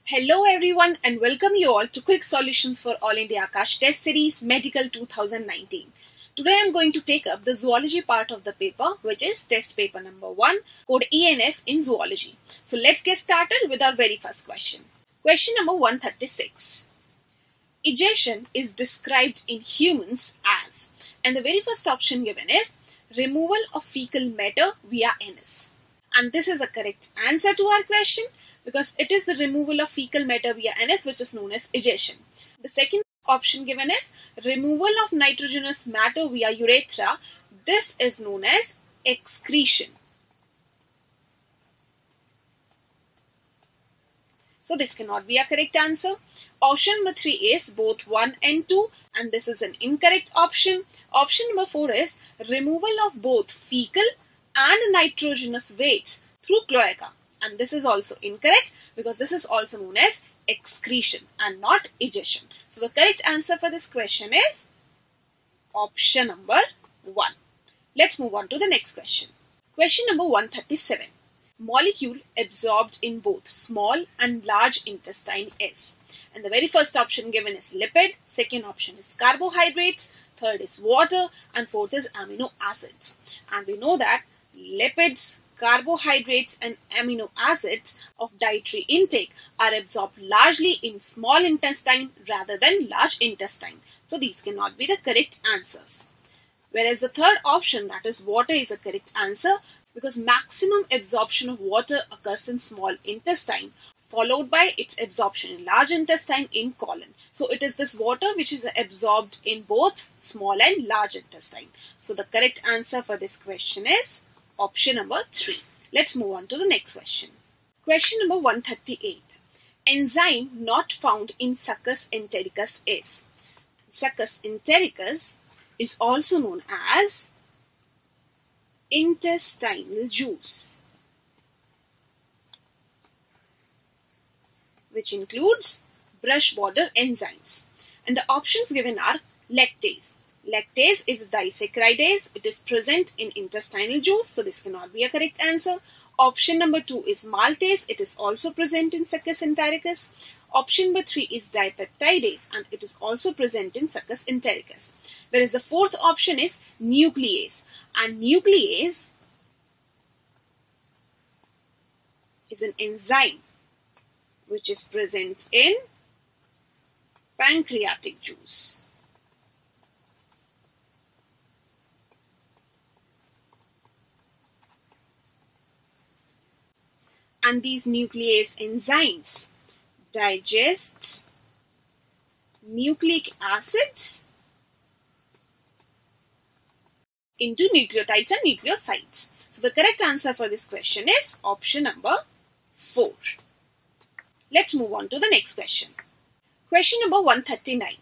Hello everyone and welcome you all to Quick Solutions for All India Akash Test Series Medical 2019. Today I am going to take up the zoology part of the paper, which is test paper number 1, code ENF in zoology. So let's get started with our very first question. Question number 136. Egestion is described in humans as, and the very first option given is removal of fecal matter via anus. And this is a correct answer to our question, because it is the removal of fecal matter via anus which is known as egestion. The second option given is removal of nitrogenous matter via urethra. This is known as excretion. So this cannot be a correct answer. Option number 3 is both 1 and 2, and this is an incorrect option. Option number 4 is removal of both fecal and nitrogenous waste through cloaca. And this is also incorrect because this is also known as excretion and not egestion. So the correct answer for this question is option number 1. Let's move on to the next question. Question number 137. Molecule absorbed in both small and large intestine is. And the very first option given is lipid, second option is carbohydrates, third is water, and fourth is amino acids. And we know that lipids, carbohydrates and amino acids of dietary intake are absorbed largely in small intestine rather than large intestine. So these cannot be the correct answers. Whereas the third option, that is water, is a correct answer because maximum absorption of water occurs in small intestine, followed by its absorption in large intestine in colon. So it is this water which is absorbed in both small and large intestine. So the correct answer for this question is option number 3. Let's move on to the next question. Question number 138. Enzyme not found in Succus entericus is. Succus entericus is also known as intestinal juice, which includes brush border enzymes. And the options given are lactase. Lactase is disaccharidase. It is present in intestinal juice, so this cannot be a correct answer. Option number 2 is maltase. It is also present in Succus entericus. Option number 3 is dipeptidase, and it is also present in Succus entericus. Whereas the fourth option is nuclease. And nuclease is an enzyme which is present in pancreatic juice. And these nuclease enzymes digest nucleic acids into nucleotides and nucleosides. So the correct answer for this question is option number 4. Let's move on to the next question. Question number 139.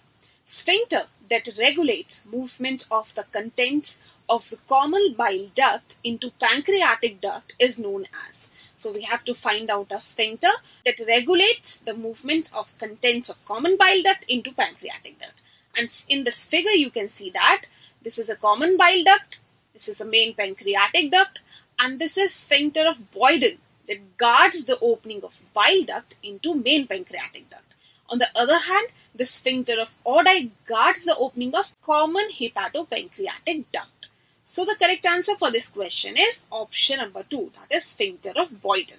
Sphincter that regulates movement of the contents of the common bile duct into pancreatic duct is known as. So we have to find out a sphincter that regulates the movement of contents of common bile duct into pancreatic duct. And in this figure you can see that this is a common bile duct, this is a main pancreatic duct, and this is sphincter of Boyden that guards the opening of bile duct into main pancreatic duct. On the other hand, the sphincter of Oddi guards the opening of common hepatopancreatic duct. So the correct answer for this question is option number 2, that is sphincter of Boyden.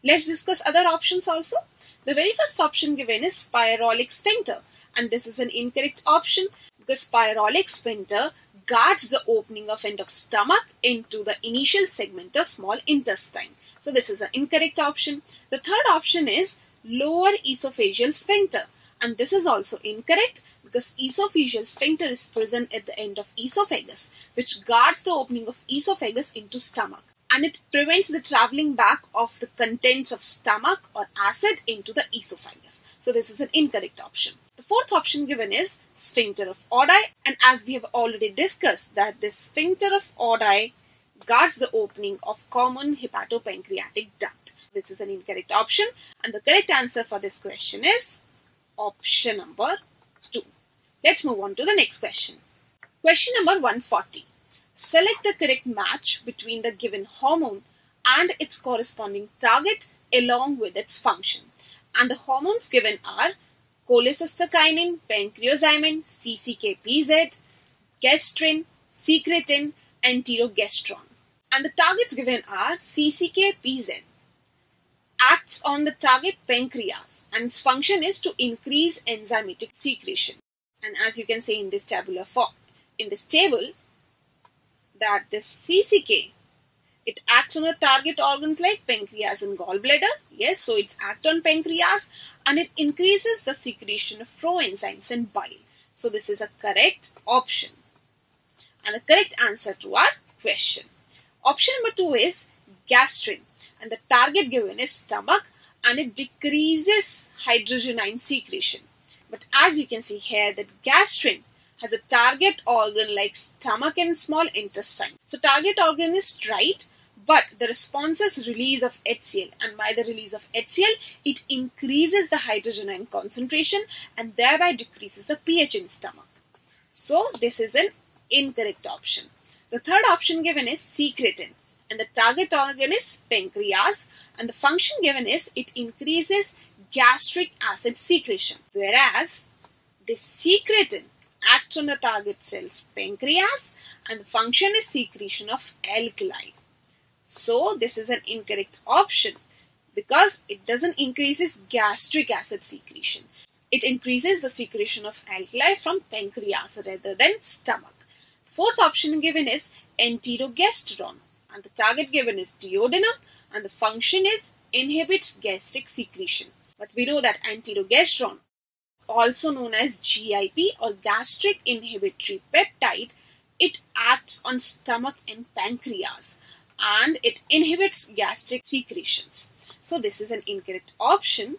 Let's discuss other options also. The very first option given is pyrolic sphincter, and this is an incorrect option because pyrolic sphincter guards the opening of end of stomach into the initial segment of small intestine. So this is an incorrect option. The third option is lower esophageal sphincter, and this is also incorrect because esophageal sphincter is present at the end of esophagus, which guards the opening of esophagus into stomach, and it prevents the traveling back of the contents of stomach or acid into the esophagus. So this is an incorrect option. The fourth option given is sphincter of Oddi, and as we have already discussed that this sphincter of Oddi guards the opening of common hepatopancreatic duct. This is an incorrect option, and the correct answer for this question is option number 2. Let's move on to the next question. Question number 140. Select the correct match between the given hormone and its corresponding target along with its function. And the hormones given are cholecystokinin, pancreozymin, CCK-PZ, gastrin, secretin, and enterogestrone. And the targets given are CCK-PZ acts on the target pancreas and its function is to increase enzymatic secretion. And as you can see in this tabular form, in this table, that this CCK, it acts on the target organs like pancreas and gallbladder. Yes, so it's act on pancreas and it increases the secretion of proenzymes and bile. So this is a correct option. And the correct answer to our question. Option number 2 is gastrin. And the target given is stomach and it decreases hydrogen ion secretion. But as you can see here that gastrin has a target organ like stomach and small intestine. So target organ is right, but the response is release of HCl, and by the release of HCl it increases the hydrogen ion concentration and thereby decreases the pH in stomach. So this is an incorrect option. The third option given is secretin. And the target organ is pancreas and the function given is it increases gastric acid secretion, whereas this secretin acts on the target cells pancreas and the function is secretion of alkali. So this is an incorrect option because it doesn't increases gastric acid secretion. It increases the secretion of alkali from pancreas rather than stomach. The fourth option given is enterogestrone. And the target given is duodenum and the function is inhibits gastric secretion. But we know that enterogestrone, also known as GIP or gastric inhibitory peptide, it acts on stomach and pancreas and it inhibits gastric secretions. So this is an incorrect option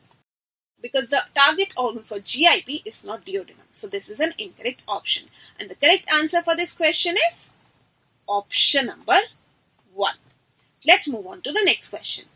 because the target organ for GIP is not duodenum. So this is an incorrect option. And the correct answer for this question is option number 1. Let's move on to the next question.